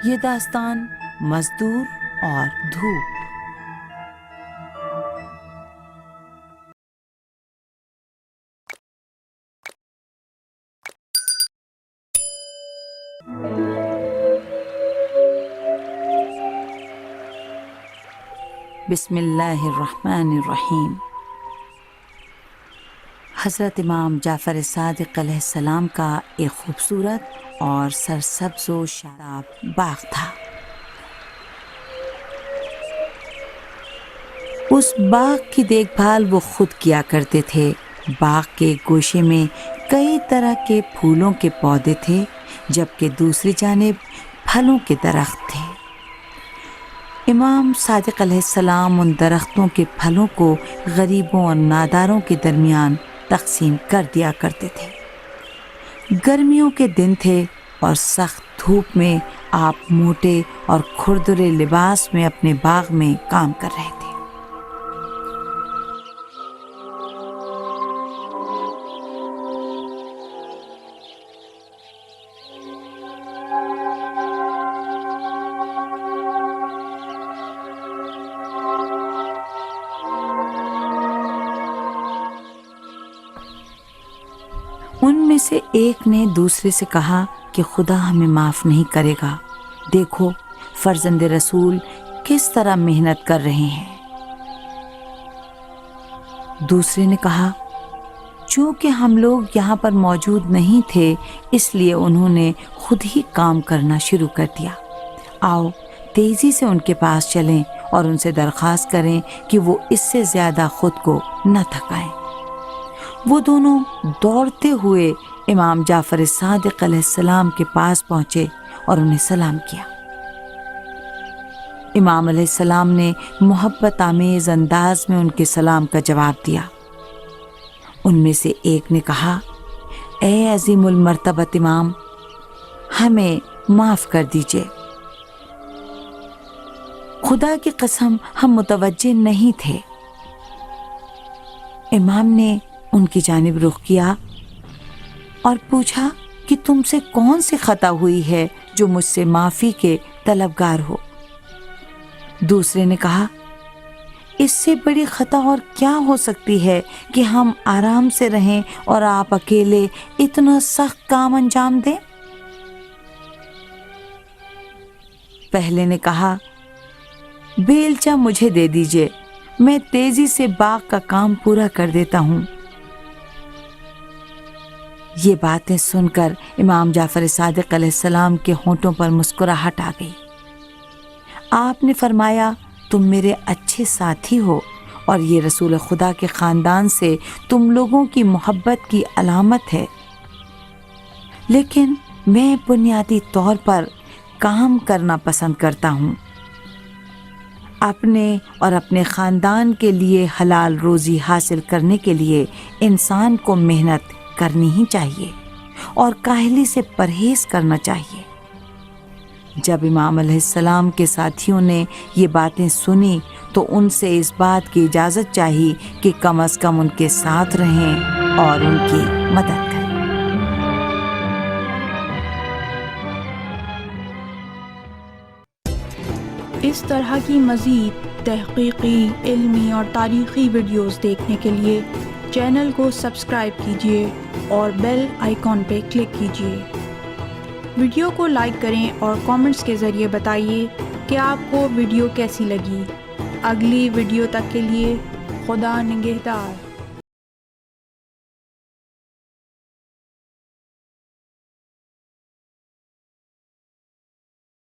یہ داستان مزدور اور دھوپ۔ بسم اللہ الرحمن الرحیم۔ حضرت امام جعفر صادق علیہ السلام کا ایک خوبصورت اور سرسبز و شاداب باغ تھا۔ اس باغ کی دیکھ بھال وہ خود کیا کرتے تھے۔ باغ کے گوشے میں کئی طرح کے پھولوں کے پودے تھے، جبکہ دوسری جانب پھلوں کے درخت تھے۔ امام صادق علیہ السلام ان درختوں کے پھلوں کو غریبوں اور ناداروں کے درمیان تقسیم کر دیا کرتے تھے۔ گرمیوں کے دن تھے اور سخت دھوپ میں آپ موٹے اور کھردرے لباس میں اپنے باغ میں کام کر رہے تھے۔ ان میں سے ایک نے دوسرے سے کہا کہ خدا ہمیں معاف نہیں کرے گا، دیکھو فرزند رسول کس طرح محنت کر رہے ہیں۔ دوسرے نے کہا چونکہ ہم لوگ یہاں پر موجود نہیں تھے اس لیے انہوں نے خود ہی کام کرنا شروع کر دیا۔ آؤ تیزی سے ان کے پاس چلیں اور ان سے درخواست کریں کہ وہ اس سے زیادہ خود کو نہ تھکائیں۔ وہ دونوں دوڑتے ہوئے امام جعفر صادق علیہ السلام کے پاس پہنچے اور انہیں سلام کیا۔ امام علیہ السلام نے محبت آمیز انداز میں ان کے سلام کا جواب دیا۔ ان میں سے ایک نے کہا، اے عظیم المرتبت امام، ہمیں معاف کر دیجئے، خدا کی قسم ہم متوجہ نہیں تھے۔ امام نے ان کی جانب رخ کیا اور پوچھا کہ تم سے کون سی خطا ہوئی ہے جو مجھ سے معافی کے طلبگار ہو؟ دوسرے نے کہا، اس سے بڑی خطا اور کیا ہو سکتی ہے کہ ہم آرام سے رہیں اور آپ اکیلے اتنا سخت کام انجام دیں؟ پہلے نے کہا، بیلچہ مجھے دے دیجئے، میں تیزی سے باغ کا کام پورا کر دیتا ہوں۔ یہ باتیں سن کر امام جعفر صادق علیہ السلام کے ہونٹوں پر مسکراہٹ آ گئی۔ آپ نے فرمایا، تم میرے اچھے ساتھی ہو اور یہ رسول خدا کے خاندان سے تم لوگوں کی محبت کی علامت ہے، لیکن میں بنیادی طور پر کام کرنا پسند کرتا ہوں۔ اپنے اور اپنے خاندان کے لیے حلال روزی حاصل کرنے کے لیے انسان کو محنت کرنی ہی چاہیے اور کاہلی سے پرہیز کرنا چاہیے۔ جب امام علیہ السلام کے ساتھیوں نے یہ باتیں سنی تو ان سے اس بات کی اجازت چاہی کہ کم از کم ان کے ساتھ رہیں اور ان کی مدد کریں۔ اس طرح کی مزید تحقیقی، علمی اور تاریخی ویڈیوز دیکھنے کے لیے چینل کو سبسکرائب کیجیے اور بیل آئیکن پہ کلک کیجیے۔ ویڈیو کو لائک کریں اور کامنٹس کے ذریعے بتائیے کہ آپ کو ویڈیو کیسی لگی۔ اگلی ویڈیو تک کے لیے خدا نگہدار۔